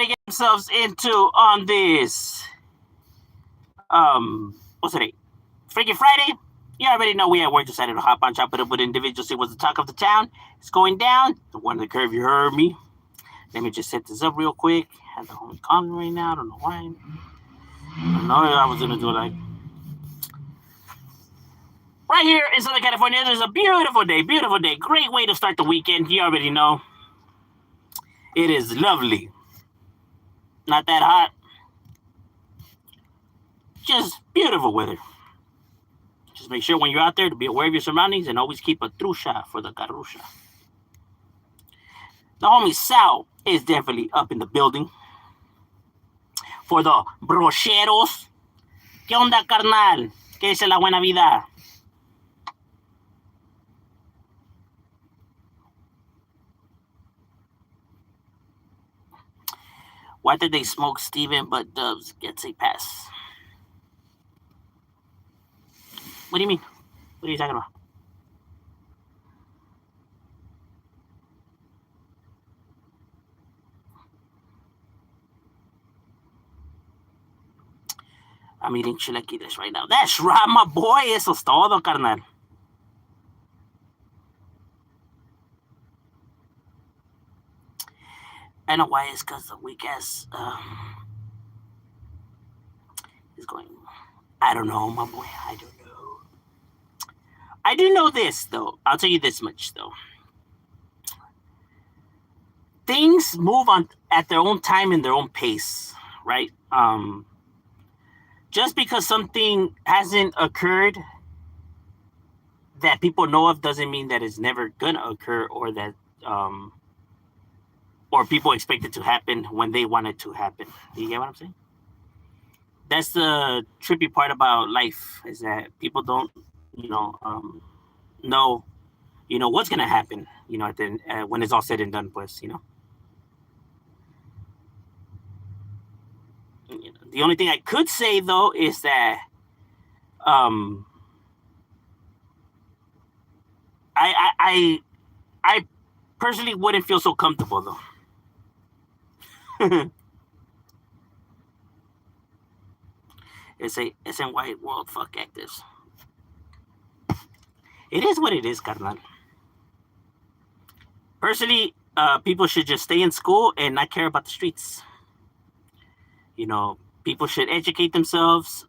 get themselves into on this what's today? Freaky Friday. You already know we at work decided to hop on, chop it up with individuals. It was the talk of the town. It's going down. The one in the curve, you heard me. Let me just set this up real quick. I have the homie calling right now. I don't know why. I know I was gonna do like right here in Southern California. There's a beautiful day, beautiful day. Great way to start the weekend. You already know. It is lovely. Not that hot. Just beautiful weather. Just make sure when you're out there to be aware of your surroundings and always keep a trucha for the garusha. The homie Sal is definitely up in the building. For the brocheros. ¿Qué onda, carnal? ¿Qué dice la buena vida? Why did they smoke Steven but Dubs gets a pass? What do you mean? What are you talking about? I'm eating chilaquiles right now. That's right, my boy. Eso es todo, carnal. I know why. It's because the weak ass is going. I don't know, my boy. I don't know. I do know this, though. I'll tell you this much, though. Things move on at their own time and their own pace, right? Just because something hasn't occurred that people know of doesn't mean that it's never gonna occur, or that or people expect it to happen when they want it to happen. You get what I'm saying? That's the trippy part about life, is that people don't, know, what's gonna happen, at the when it's all said and done, pues. The only thing I could say though is that um, I personally wouldn't feel so comfortable though. It's a white world, fuck actors. It is what it is, carnal. Personally, people should just stay in school and not care about the streets. People should educate themselves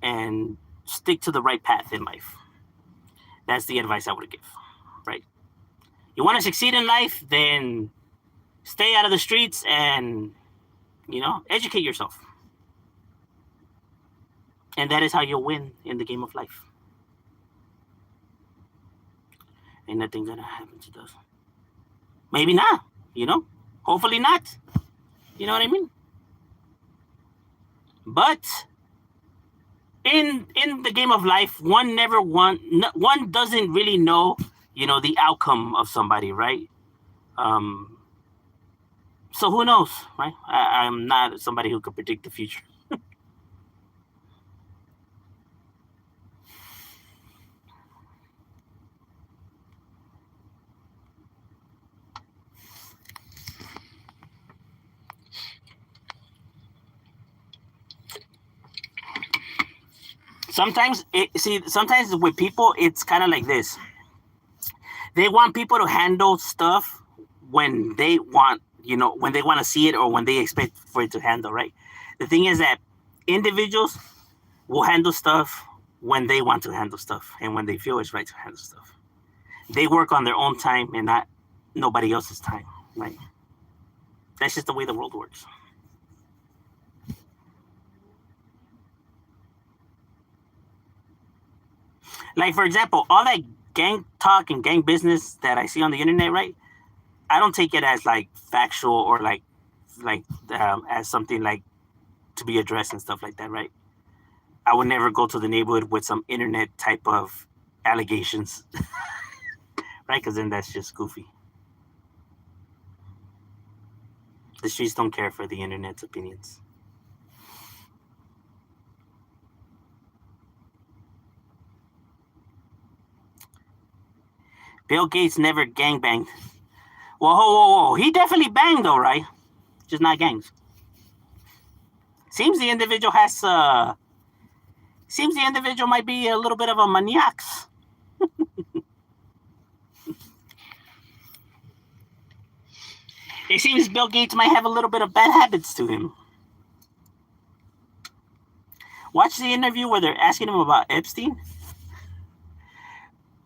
and stick to the right path in life. That's the advice I would give, right? You want to succeed in life, then stay out of the streets and, educate yourself. And that is how you'll win in the game of life. Ain't nothing gonna happen to us. Maybe not, hopefully not. You know what I mean? But in the game of life, one doesn't really know, the outcome of somebody, right? So who knows, right? I'm not somebody who could predict the future. Sometimes with people, it's kind of like this. They want people to handle stuff when they want, when they want to see it, or when they expect for it to handle, right? The thing is that individuals will handle stuff when they want to handle stuff and when they feel it's right to handle stuff. They work on their own time and not nobody else's time, right? That's just the way the world works. Like, for example, all that gang talk and gang business that I see on the internet, right? I don't take it as like factual, or as something like to be addressed and stuff like that, right? I would never go to the neighborhood with some internet type of allegations, right? Because then that's just goofy. The streets don't care for the internet's opinions. Bill Gates never gangbanged. Well, whoa. He definitely banged though, right? just not gangs. Seems the individual might be a little bit of a maniac. It seems Bill Gates might have a little bit of bad habits to him. Watch the interview where they're asking him about Epstein.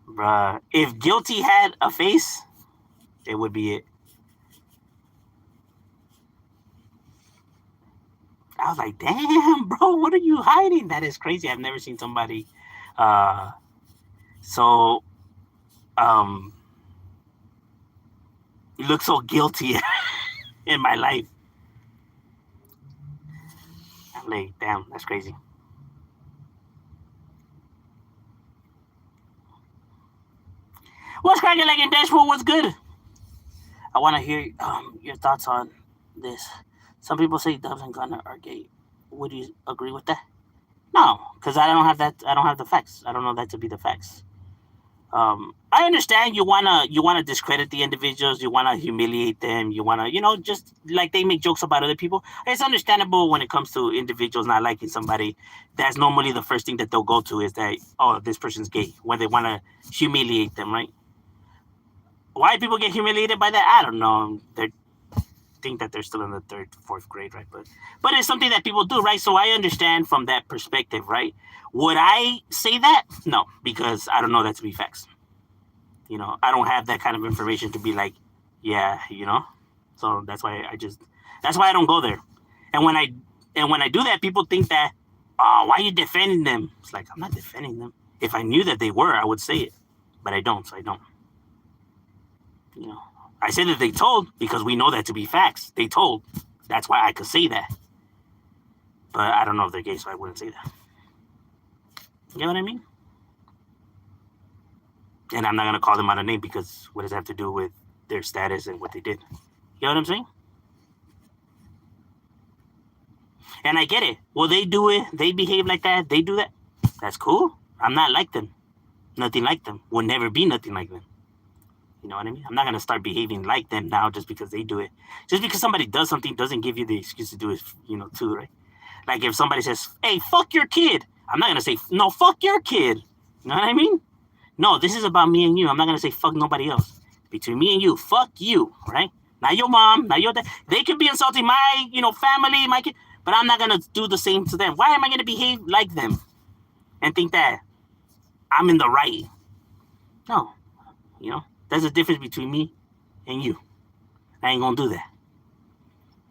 Bruh, if guilty had a face, it would be it. I was like, damn, bro, what are you hiding? That is crazy. I've never seen somebody so you look so guilty in my life. I'm like, damn, that's crazy. What's cracking like in Dashboard? What's good? I want to hear your thoughts on this. Some people say Dubs and Gunner are gay. Would you agree with that? No, because I don't have that. I don't have the facts. I don't know that to be the facts. I understand you wanna discredit the individuals. You wanna humiliate them. You wanna just like they make jokes about other people. It's understandable when it comes to individuals not liking somebody. That's normally the first thing that they'll go to is that, oh, this person's gay, when they wanna humiliate them, right? Why people get humiliated by that? I don't know. They think that they're still in the 3rd, 4th grade, right? But it's something that people do, right? So I understand from that perspective, right? Would I say that? No, because I don't know that to be facts. I don't have that kind of information to be like, yeah, So that's why I don't go there. And when I do that, people think that, oh, why are you defending them? It's like, I'm not defending them. If I knew that they were, I would say it, but I don't. So I don't. I said that they told because we know that to be facts. They told. That's why I could say that. But I don't know if they're gay, so I wouldn't say that. You know what I mean? And I'm not going to call them out a name because what does that have to do with their status and what they did? You know what I'm saying? And I get it. Well, they do it. They behave like that. They do that. That's cool. I'm not like them. Nothing like them. Will never be nothing like them. You know what I mean? I'm not going to start behaving like them now just because they do it. Just because somebody does something doesn't give you the excuse to do it, too, right? Like if somebody says, hey, fuck your kid. I'm not going to say, no, fuck your kid. You know what I mean? No, this is about me and you. I'm not going to say fuck nobody else. Between me and you, fuck you, right? Not your mom, not your dad. They could be insulting my, family, my kid, but I'm not going to do the same to them. Why am I going to behave like them and think that I'm in the right? No, there's a difference between me and you. I ain't going to do that,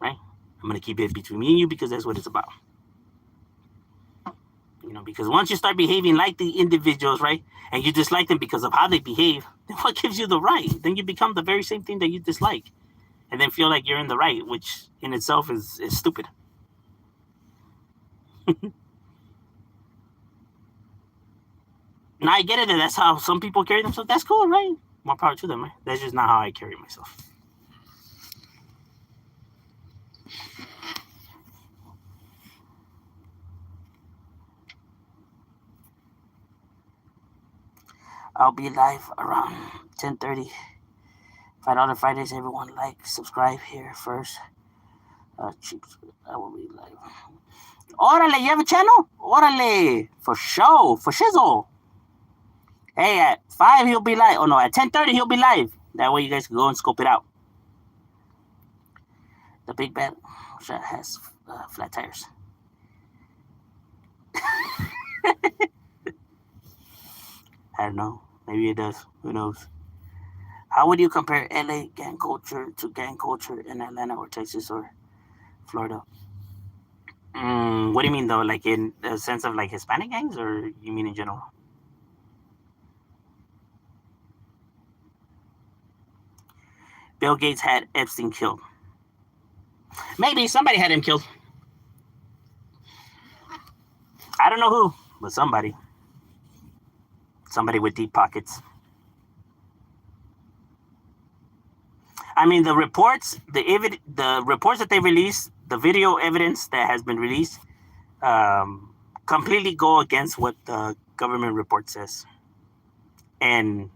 right? I'm going to keep it between me and you because that's what it's about. Because once you start behaving like the individuals, right, and you dislike them because of how they behave, then what gives you the right? Then you become the very same thing that you dislike and then feel like you're in the right, which in itself is stupid. Now I get it that that's how some people carry themselves. That's cool, right? More power to them, right? That's just not how I carry myself. I'll be live around 10:30. $5 Fridays. Everyone like, subscribe here first. Cheap. I will be live. Orale, you have a channel? Orale, for show, for shizzle. Hey, at 5 he'll be live. Oh no, at 10:30 he'll be live. That way you guys can go and scope it out. The big bad shot has flat tires. I don't know. Maybe it does. Who knows? How would you compare LA gang culture to gang culture in Atlanta or Texas or Florida? What do you mean though? Like in the sense of like Hispanic gangs, or you mean in general? Bill Gates had Epstein killed. Maybe somebody had him killed. I don't know who, but somebody. Somebody with deep pockets. I mean, the reports, the reports that they released, the video evidence that has been released, completely go against what the government report says. And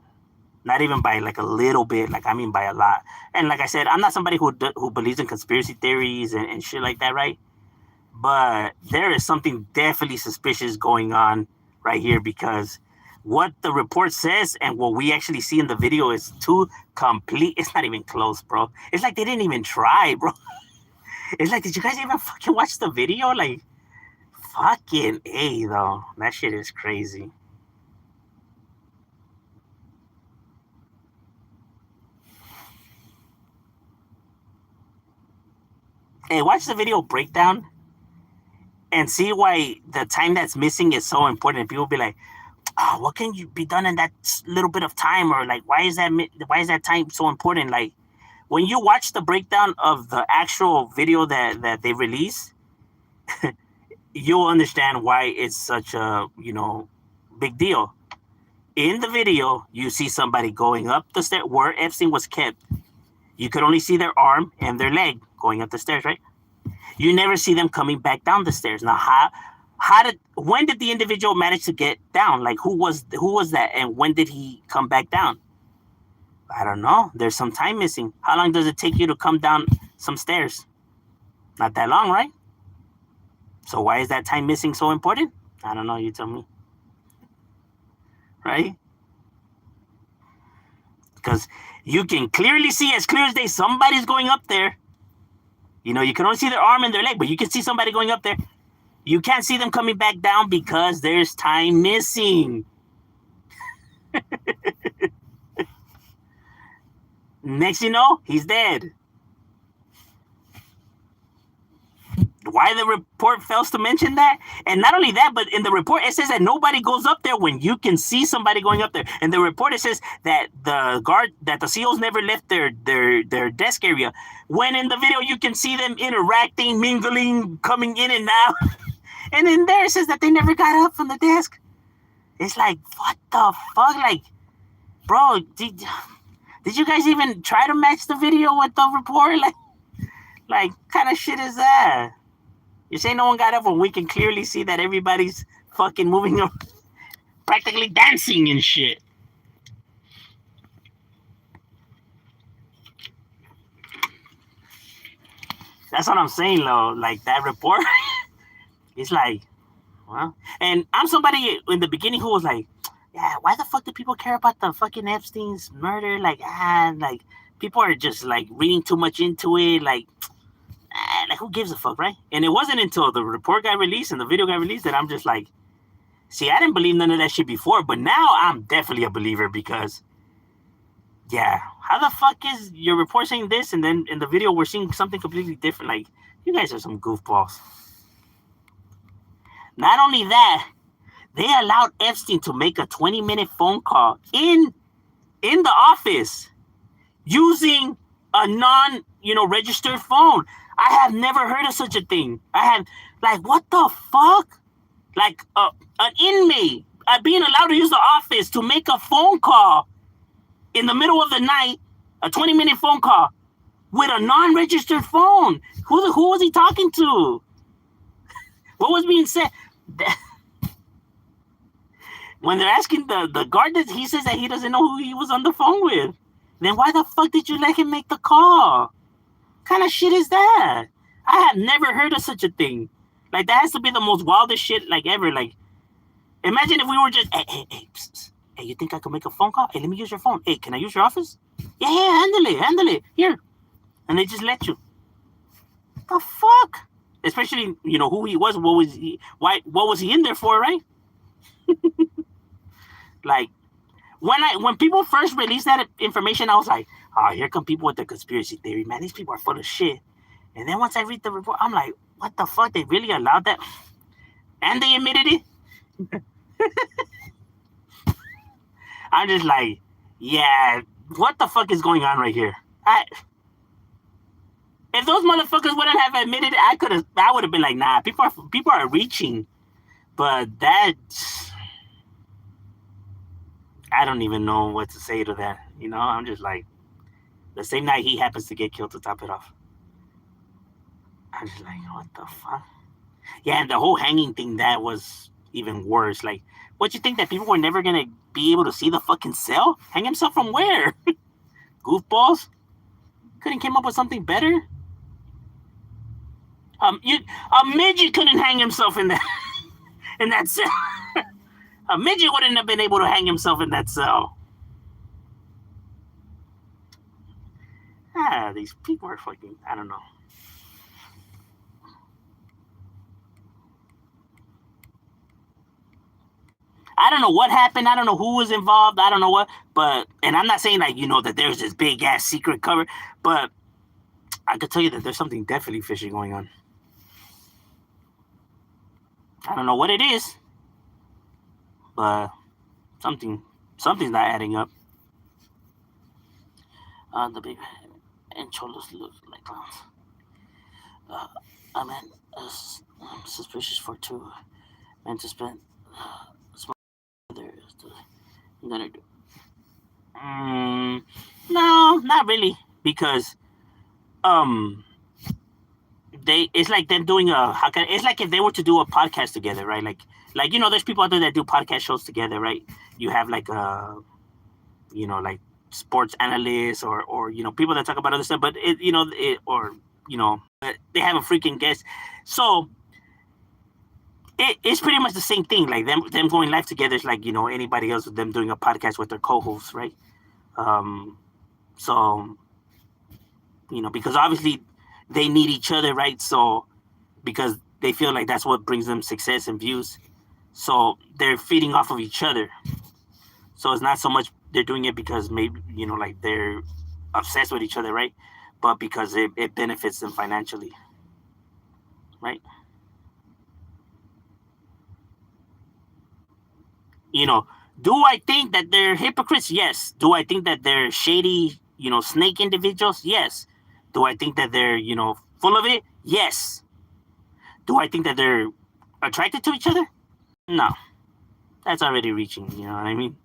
Not even by like a little bit. Like I mean by a lot. And like I said, I'm not somebody who believes in conspiracy theories and shit like that, right? But there is something definitely suspicious going on right here because what the report says and what we actually see in the video is two complete. It's not even close, bro. It's like they didn't even try, bro. It's like, did you guys even fucking watch the video? Like, fucking A, though. That shit is crazy. Hey, watch the video breakdown and see why the time that's missing is so important. And people be like, oh, what can you be done in that little bit of time? Or like, why is that time so important? Like, when you watch the breakdown of the actual video that they release, you'll understand why it's such a, big deal. In the video, you see somebody going up the stair where Epstein was kept. You could only see their arm and their leg going up the stairs, right? You never see them coming back down the stairs. Now, when did the individual manage to get down? Like, who was that, and when did he come back down? I don't know. There's some time missing. How long does it take you to come down some stairs? Not that long, right? So why is that time missing so important? I don't know. You tell me. Right? Because you can clearly see, as clear as day, somebody's going up there. You can only see their arm and their leg, but you can see somebody going up there. You can't see them coming back down because there's time missing. Next you know, he's dead. Why the report fails to mention that? And not only that, but in the report it says that nobody goes up there when you can see somebody going up there. In the report it says that the CEOs never left their desk area. When in the video you can see them interacting, mingling, coming in and out. And in there it says that they never got up from the desk. It's like, what the fuck? Like, bro, did you guys even try to match the video with the report? Like kind of shit is that? You say no one got up when we can clearly see that everybody's fucking moving up, practically dancing and shit. That's what I'm saying, though. Like, that report, it's like, well, and I'm somebody in the beginning who was like, yeah, why the fuck do people care about the fucking Epstein's murder? Like, people are just, like, reading too much into it. Like, who gives a fuck, right? And it wasn't until the report got released and the video got released that I'm just like, see, I didn't believe none of that shit before, but now I'm definitely a believer because, yeah, how the fuck is your report saying this and then in the video we're seeing something completely different? Like, you guys are some goofballs. Not only that, they allowed Epstein to make a 20-minute phone call in the office using a registered phone. I have never heard of such a thing. What the fuck? Like, an inmate being allowed to use the office to make a phone call in the middle of the night, a 20-minute phone call with a non-registered phone. Who was he talking to? What was being said? When they're asking the guard, he says that he doesn't know who he was on the phone with. Then why the fuck did you let him make the call? Kind of shit is that? I have never heard of such a thing. Like, that has to be the most wildest shit, like, ever. Like, imagine if we were just, hey, psst, psst. Hey, you think I can make a phone call? Hey, let me use your phone. Hey, can I use your office? Yeah, handle it. Here. And they just let you. The fuck? Especially, who he was, what was he in there for, right? Like, when people first released that information, I was like, oh, here come people with the conspiracy theory, man. These people are full of shit. And then once I read the report, I'm like, what the fuck? They really allowed that? And they admitted it? I'm just like, yeah, what the fuck is going on right here? If those motherfuckers wouldn't have admitted it, I would have been like, nah, people are reaching. But that, I don't even know what to say to that. I'm just like, the same night he happens to get killed to top it off. I'm just like, what the fuck? Yeah, and the whole hanging thing, that was even worse. Like, what you think that people were never gonna be able to see the fucking cell? Hang himself from where? Goofballs. Couldn't came up with something better. A midget couldn't hang himself in that in that cell. A midget wouldn't have been able to hang himself in that cell. These people are fucking, I don't know. I don't know what happened. I don't know who was involved. I don't know what, but, and I'm not saying like, that there's this big ass secret cover, but I could tell you that there's something definitely fishy going on. I don't know what it is, but something's not adding up. The big and cholos look like clowns. I mean, I'm suspicious for two men to spend. I'm gonna do. No, not really, because it's like them doing it's like if they were to do a podcast together, right? Like there's people out there that do podcast shows together, right? You have like like sports analysts or people that talk about other stuff, but they have a freaking guest. So it's pretty much the same thing. Like them going live together is like anybody else with them doing a podcast with their co-hosts, right? So because obviously they need each other, right? So because they feel like that's what brings them success and views, so they're feeding off of each other. So it's not so much they're doing it because maybe like they're obsessed with each other, right? But because it benefits them financially, right? Do I think that they're hypocrites? Yes. Do I think that they're shady, snake individuals? Yes. Do I think that they're, full of it? Yes. Do I think that they're attracted to each other? No. That's already reaching, you know what I mean?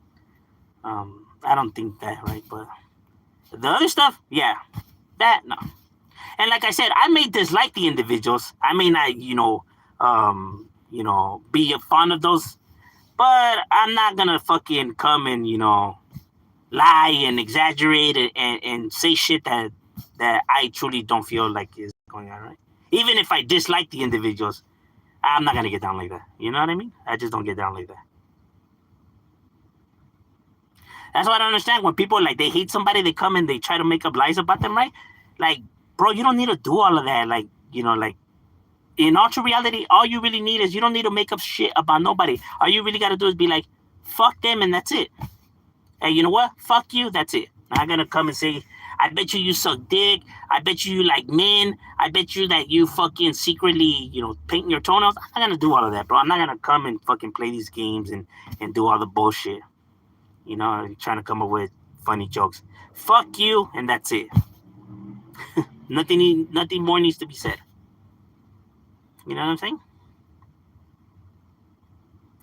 I don't think that, right? But the other stuff, yeah. That, no. And like I said, I may dislike the individuals. I may not, be fond of those, but I'm not gonna fucking come and, lie and exaggerate and say shit that I truly don't feel like is going on, right? Even if I dislike the individuals, I'm not gonna get down like that. You know what I mean? I just don't get down like that. That's what I don't understand. When people like they hate somebody, they come and they try to make up lies about them, right? Like, bro, you don't need to do all of that. Like, like in all true reality, all you really need is you don't need to make up shit about nobody. All you really gotta do is be like, fuck them, and that's it. Hey, you know what? Fuck you, that's it. I'm not gonna come and say, I bet you suck dick. I bet you like men. I bet you that you fucking secretly, painting your toenails. I'm not gonna do all of that, bro. I'm not gonna come and fucking play these games and do all the bullshit. Trying to come up with funny jokes. Fuck you, and that's it. Nothing more needs to be said. You know what I'm saying?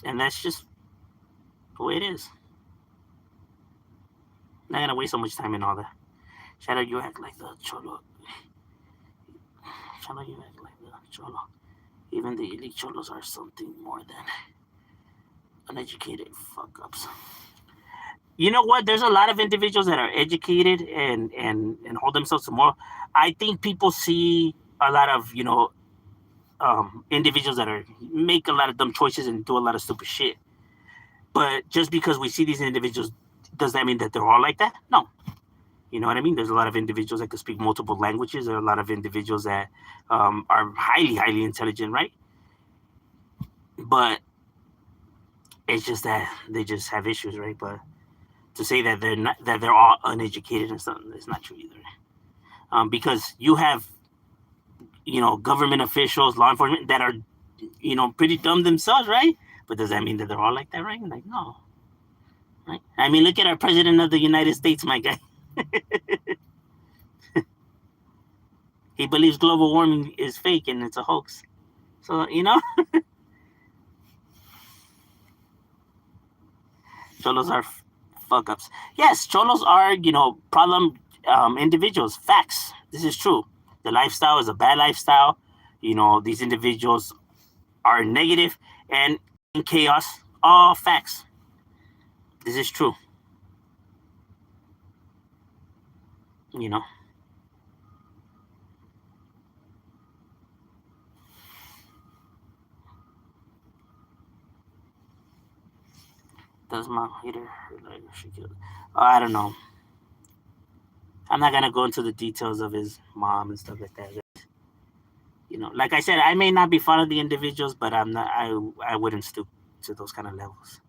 And that's just the way it is. I'm not gonna waste so much time in all that. Shadow, you act like the cholo. Shadow, you act like the cholo. Even the elite cholos are something more than uneducated fuck-ups. You know what? There's a lot of individuals that are educated and hold themselves to more. I think people see a lot of, individuals that make a lot of dumb choices and do a lot of stupid shit. But just because we see these individuals, does that mean that they're all like that? No. You know what I mean? There's a lot of individuals that can speak multiple languages. There are a lot of individuals that are highly, highly intelligent, right? But it's just that they just have issues, right? But to say that they're all uneducated and stuff, it's not true either. Because you have, government officials, law enforcement that are, pretty dumb themselves, right? But does that mean that they're all like that, right? Like, no. Right? I mean, look at our president of the United States, my guy. He believes global warming is fake and it's a hoax. So, cholos are fuck-ups. Yes, cholos are, problem individuals. Facts. This is true. The lifestyle is a bad lifestyle. These individuals are negative and in chaos. All facts. This is true. You know. Does mom hate her? Like she killed? I don't know. I'm not gonna go into the details of his mom and stuff like that. You know, like I said, I may not be fond of the individuals, but I'm not. I wouldn't stoop to those kind of levels.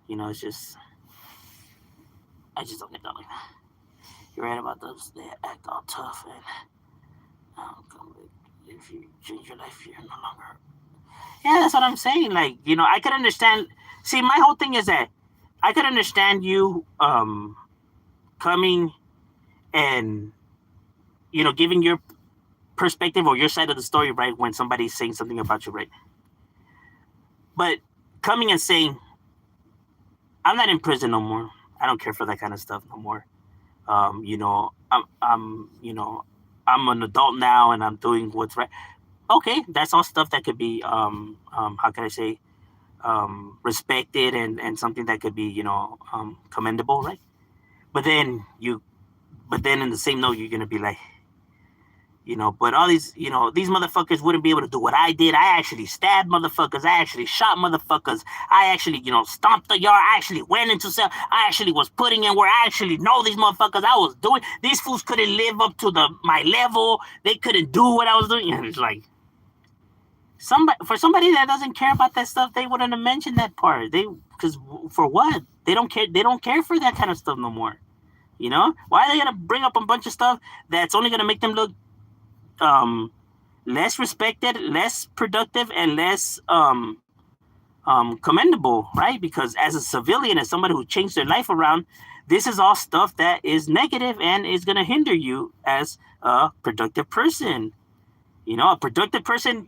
You know, it's just I just don't get done like that. You're right about those. They act all tough and if you change your life, you're no longer. Yeah, that's what I'm saying. Like, you know, I could understand. See, my whole thing is that I could understand you coming and giving your perspective or your side of the story, right, when somebody's saying something about you, right? But coming and saying, I'm not in prison no more. I don't care for that kind of stuff no more. I'm an adult now and I'm doing what's right. Okay, that's all stuff that could be how can I say respected and something that could be commendable, right? But then in the same note, you're gonna be like, but all these motherfuckers wouldn't be able to do what I did. I actually stabbed motherfuckers. I actually shot motherfuckers. I actually, stomped the yard. I actually went into cell. I actually was putting in where I actually know these motherfuckers. I was doing. These fools couldn't live up to my level. They couldn't do what I was doing. And it's like, somebody that doesn't care about that stuff, they wouldn't have mentioned that part. Because for what? They don't care. They don't care for that kind of stuff no more. Why are they gonna bring up a bunch of stuff that's only gonna make them look less respected, less productive, and less commendable, right? Because as a civilian, as somebody who changed their life around, this is all stuff that is negative and is going to hinder you as a productive person. A productive person,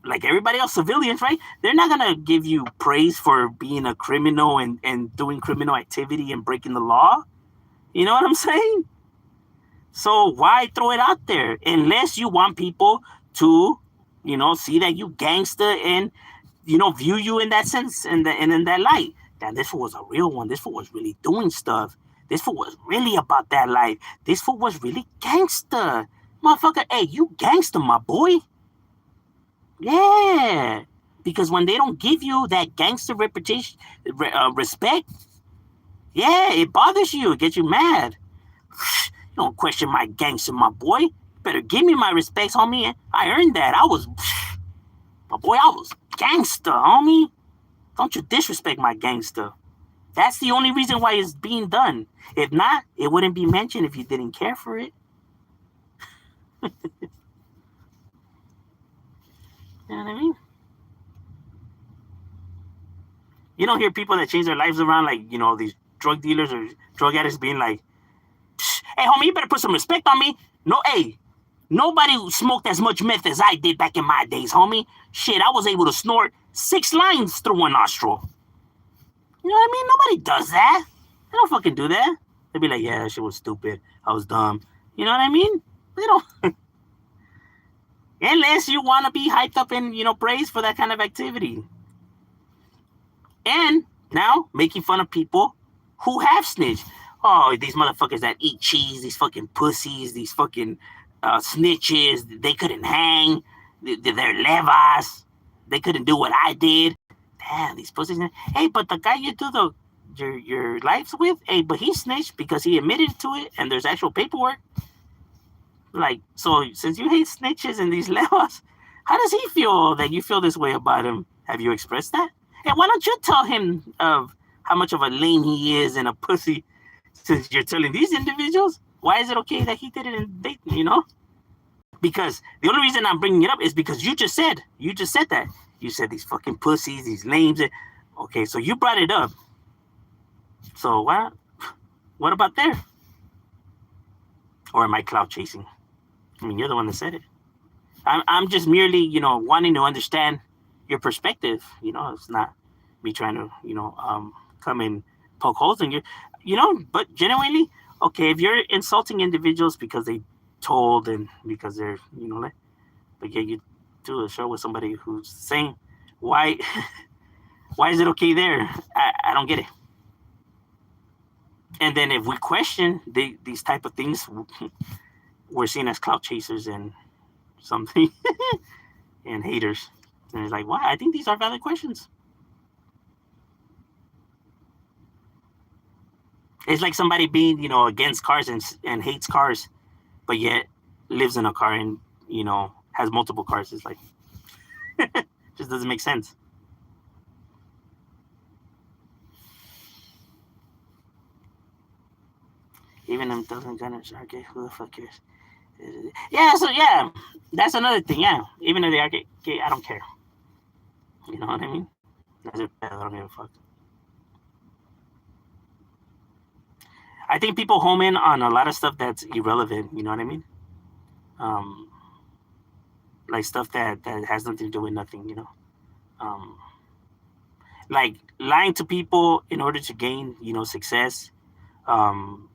like everybody else, civilians, right? They're not going to give you praise for being a criminal and doing criminal activity and breaking the law. You know what I'm saying? So why throw it out there unless you want people to, see that you gangster and, view you in that sense and in that light. That this fool was a real one. This fool was really doing stuff. This fool was really about that life. This fool was really gangster. Motherfucker, hey, you gangster, my boy. Yeah. Because when they don't give you that gangster reputation, respect, yeah, it bothers you. It gets you mad. Don't question my gangster, my boy. You better give me my respects, homie. I earned that. I was gangster, homie. Don't you disrespect my gangster. That's the only reason why it's being done. If not, it wouldn't be mentioned if you didn't care for it. You know what I mean? You don't hear people that change their lives around, like, these drug dealers or drug addicts being like, hey, homie, you better put some respect on me. No, hey, nobody smoked as much meth as I did back in my days, homie. Shit, I was able to snort 6 lines through one nostril. You know what I mean? Nobody does that. They don't fucking do that. They'd be like, yeah, that shit was stupid. I was dumb. You know what I mean? They don't. Unless you want to be hyped up and, praised for that kind of activity. And now making fun of people who have snitched. Oh, these motherfuckers that eat cheese, these fucking pussies, these fucking snitches, they couldn't hang. They're levas. They couldn't do what I did. Damn, these pussies. Hey, but the guy you do your lives with, hey, but he snitched because he admitted to it and there's actual paperwork. Like, so since you hate snitches and these levas, how does he feel that you feel this way about him? Have you expressed that? And why don't you tell him of how much of a lame he is and a pussy? Since you're telling these individuals, why is it okay that he did it in Dayton, Because the only reason I'm bringing it up is because you just said that. You said these fucking pussies, these lames. Okay, so you brought it up. So what about there? Or am I cloud chasing? I mean, you're the one that said it. I'm just merely, wanting to understand your perspective. It's not me trying to, come and poke holes in but genuinely, okay, if you're insulting individuals because they told and because they're, but yeah, you do a show with somebody who's saying, why is it okay there? I don't get it. And then if we question these type of things, we're seen as clout chasers and something and haters. And it's like, why? I think these are valid questions. It's like somebody being, against cars and hates cars, but yet lives in a car and, has multiple cars. It's like, just doesn't make sense. Even if it doesn't gonna arcade, who the fuck cares? Yeah, so yeah, that's another thing. Yeah, even if they are gay, I don't care. You know what I mean? That's it. I don't give a fuck. I think people home in on a lot of stuff that's irrelevant. You know what I mean? Um, like stuff that has nothing to do with nothing. Um, like lying to people in order to gain, success. Um,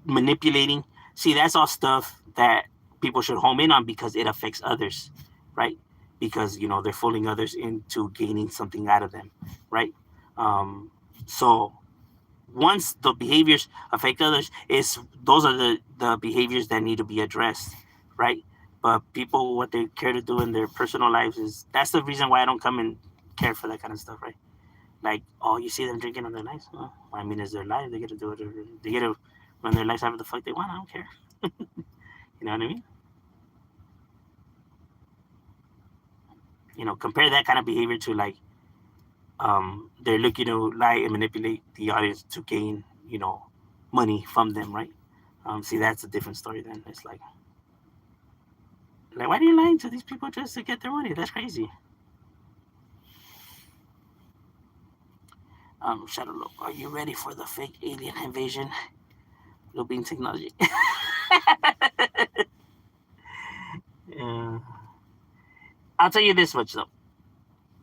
Manipulating. See, that's all stuff that people should home in on because it affects others, right? Because they're fooling others into gaining something out of them, right? Um, so once the behaviors affect others, is those are the behaviors that need to be addressed, right? But people, what they care to do in their personal lives is that's the reason why I don't come and care for that kind of stuff, right? Like, oh, you see them drinking on their lives? Well, I mean, it's their life. They get to do it. They get to run their lives however the fuck they want. I don't care. You know what I mean? Compare that kind of behavior to like they're looking to lie and manipulate the audience to gain, money from them, right? See, that's a different story. Then it's like, why are you lying to these people just to get their money? That's crazy. Shadow, are you ready for the fake alien invasion? Looping technology. uh, I'll tell you this much though: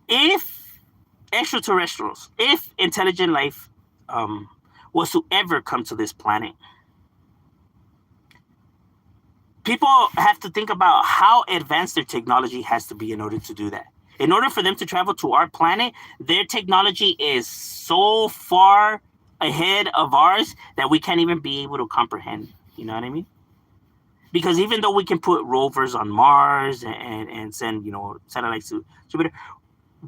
if extraterrestrials, if intelligent life, um, was to ever come to this planet, people have to think about how advanced their technology has to be in order to do that. In order for them to travel to our planet, their technology is so far ahead of ours that we can't even be able to comprehend. You know what I mean? Because even though we can put rovers on Mars and send, satellites to Jupiter,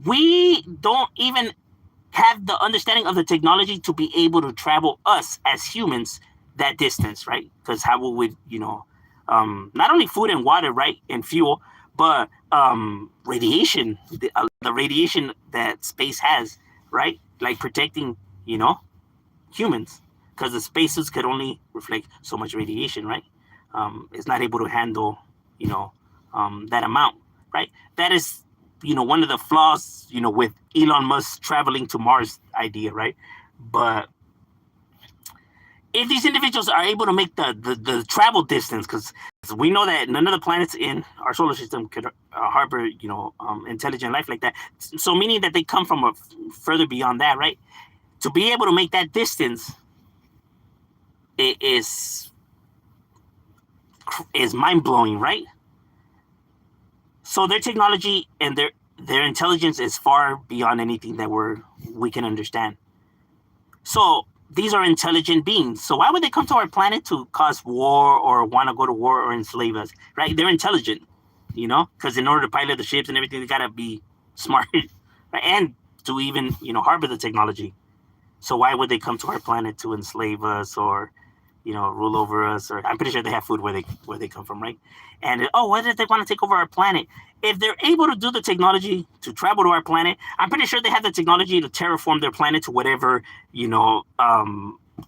we don't even have the understanding of the technology to be able to travel us as humans that distance, right? Because how will we, not only food and water, right, and fuel, but radiation, the radiation that space has, right? Like protecting, humans, because the spacesuits could only reflect so much radiation, right? It's not able to handle, that amount, right? That is, one of the flaws, with Elon Musk traveling to Mars idea, right? But if these individuals are able to make the travel distance, because we know that none of the planets in our solar system could harbor, intelligent life like that. So meaning that they come from further beyond that, right? To be able to make that distance, it is mind blowing, right? So their technology and their intelligence is far beyond anything that we can understand. So these are intelligent beings. So why would they come to our planet to cause war or want to go to war or enslave us? Right? They're intelligent, because in order to pilot the ships and everything, they gotta be smart, right? And to even harbor the technology. So why would they come to our planet to enslave us or rule over us? Or I'm pretty sure they have food where they come from, right? And why did they want to take over our planet? If they're able to do the technology to travel to our planet, I'm pretty sure they have the technology to terraform their planet to whatever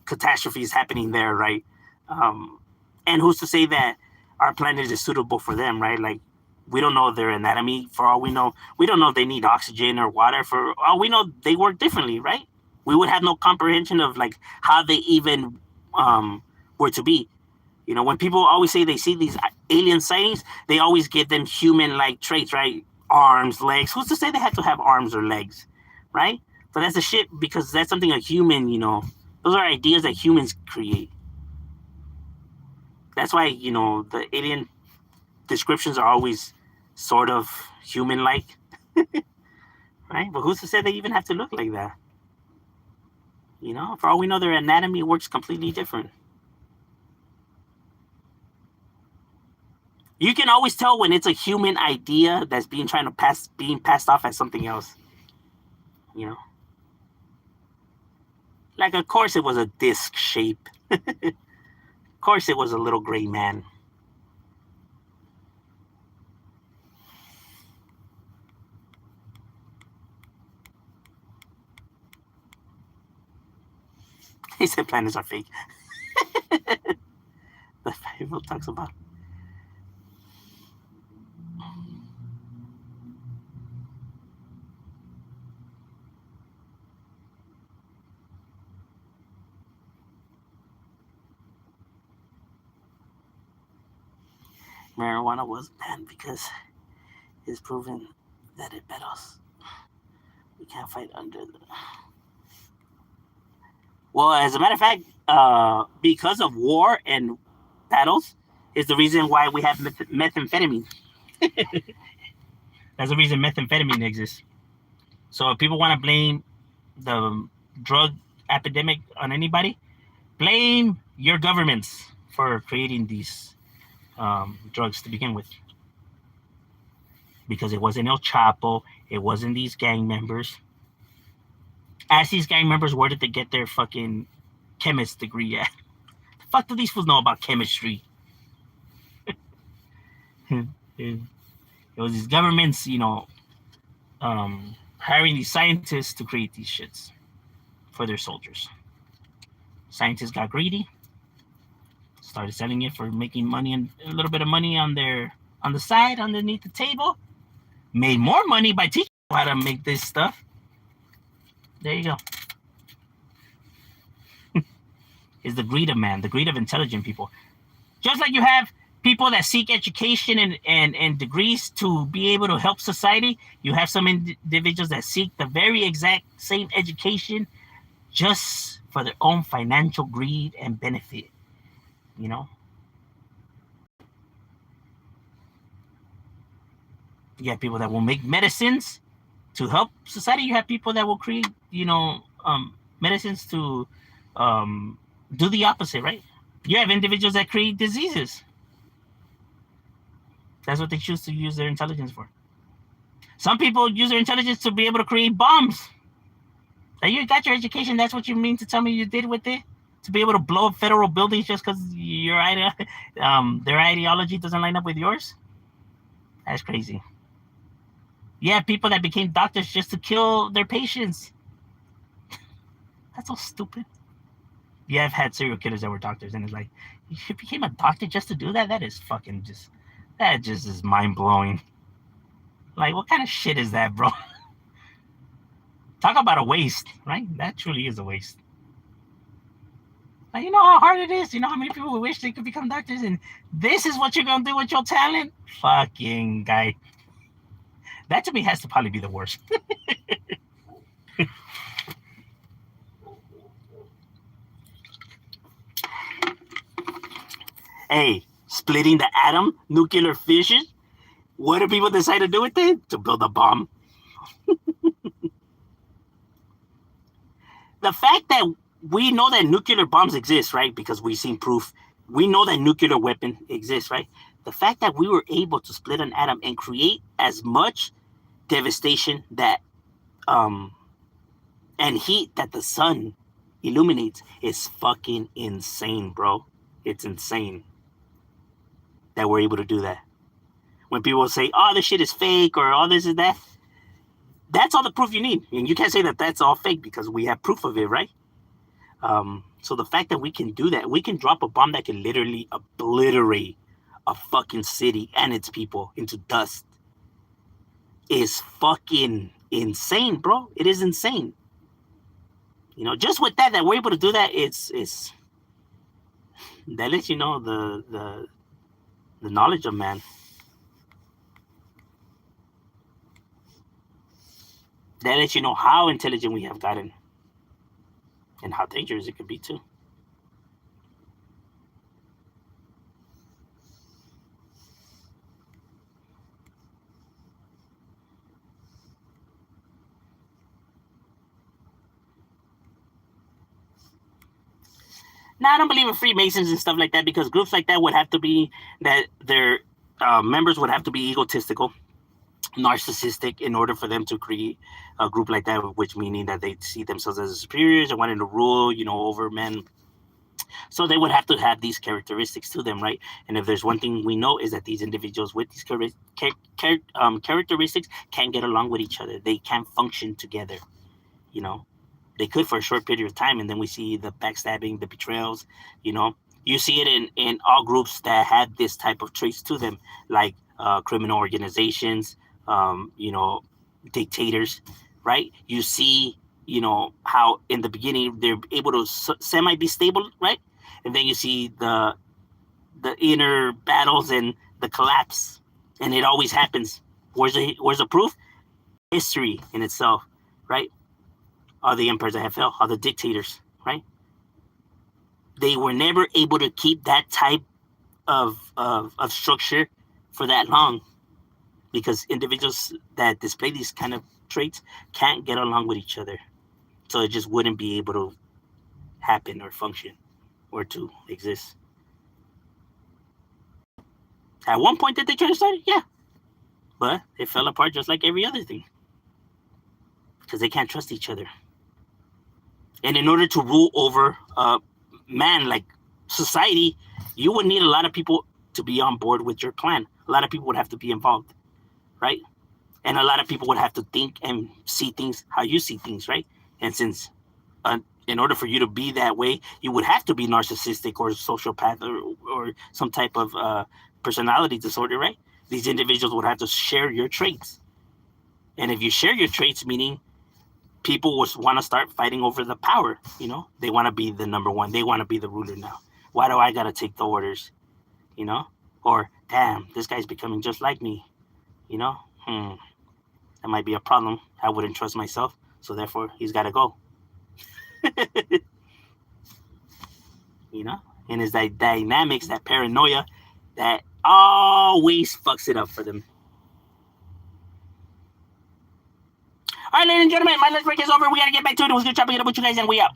catastrophe is happening there, right? And who's to say that our planet is suitable for them, right? Like we don't know their anatomy. For all we know, we don't know if they need oxygen or water. For all we know, they work differently, right? We would have no comprehension of like how they even were to be. When people always say they see these alien sightings, they always give them human-like traits, right? Arms, legs. Who's to say they have to have arms or legs, right? But that's the shit because that's something a human, those are ideas that humans create. That's why, the alien descriptions are always sort of human-like, right? But who's to say they even have to look like that? You know, for all we know, their anatomy works completely different. You can always tell when it's a human idea that's being passed off as something else. You know, like of course it was a disc shape. Of course it was a little gray man. He said planets are fake. The Bible talks about. Marijuana was banned because it's proven that it battles. We can't fight under the. Well, as a matter of fact, because of war and battles, is the reason why we have methamphetamine. That's the reason methamphetamine exists. So if people want to blame the drug epidemic on anybody, blame your governments for creating these drugs to begin with. Because it wasn't El Chapo, it wasn't these gang members. Ask these gang members where did they get their fucking chemist degree at? The fuck do these fools know about chemistry? It was these governments, hiring these scientists to create these shits for their soldiers. Scientists got greedy, started selling it for making money and a little bit of money on the side underneath the table. Made more money by teaching how to make this stuff. There you go. Is the greed of man, the greed of intelligent people. Just like you have people that seek education and degrees to be able to help society, you have some individuals that seek the very exact same education just for their own financial greed and benefit. You know? You have people that will make medicines to help society. You have people that will create, medicines to do the opposite, right? You have individuals that create diseases. That's what they choose to use their intelligence for. Some people use their intelligence to be able to create bombs. Now you got your education. That's what you mean to tell me you did with it? To be able to blow up federal buildings just because their ideology doesn't line up with yours? That's crazy. You have people that became doctors just to kill their patients. That's so stupid. Yeah, I've had serial killers that were doctors, and it's like, you became a doctor just to do that? That is fucking that just is mind-blowing. Like, what kind of shit is that, bro? Talk about a waste, right? That truly is a waste. Like, you know how hard it is? You know how many people wish they could become doctors, and this is what you're going to do with your talent? Fucking guy. That to me has to probably be the worst. Hey, splitting the atom, nuclear fission. What do people decide to do with it? To build a bomb. The fact that we know that nuclear bombs exist, right? Because we've seen proof. We know that nuclear weapon exists, right? The fact that we were able to split an atom and create as much devastation that and heat that the sun illuminates is fucking insane, bro. It's insane that we're able to do that. When people say, oh, this shit is fake or all this is that, that's all the proof you need. And you can't say that that's all fake because we have proof of it, right? So the fact that we can do that, we can drop a bomb that can literally obliterate a fucking city and its people into dust is fucking insane, bro. It is insane. Just with that we're able to do that, it's that lets you know the knowledge of man. That lets you know how intelligent we have gotten and how dangerous it could be too. Now, I don't believe in Freemasons and stuff like that, because groups like that would have to be that their members would have to be egotistical, narcissistic, in order for them to create a group like that, which meaning that they see themselves as superiors and wanting to rule, over men. So they would have to have these characteristics to them, right? And if there's one thing we know, is that these individuals with these characteristics can't get along with each other. They can't function together. They could for a short period of time, and then we see the backstabbing, the betrayals. You see it in all groups that had this type of traits to them, like criminal organizations, dictators, right? You see, how in the beginning they're able to semi be stable, right? And then you see the inner battles and the collapse, and it always happens. Where's the proof? History in itself, right? Are the emperors that have fell, are the dictators, right? They were never able to keep that type of structure for that long, because individuals that display these kind of traits can't get along with each other. So it just wouldn't be able to happen or function or to exist. At one point, did they try to start it? Yeah. But it fell apart just like every other thing, because they can't trust each other. And in order to rule over man, like society, you would need a lot of people to be on board with your plan. A lot of people would have to be involved, right? And a lot of people would have to think and see things how you see things, right? And since in order for you to be that way, you would have to be narcissistic or sociopath or some type of personality disorder, right? These individuals would have to share your traits. And if you share your traits, meaning people would want to start fighting over the power. They want to be the number one. They want to be the ruler now. Why do I got to take the orders? Or, damn, this guy's becoming just like me. That might be a problem. I wouldn't trust myself, so therefore he's got to go. And it's that dynamics, that paranoia, that always fucks it up for them. All right, ladies and gentlemen, my lunch break is over. We got to get back to it. It was good chopping it up with you guys, and we out.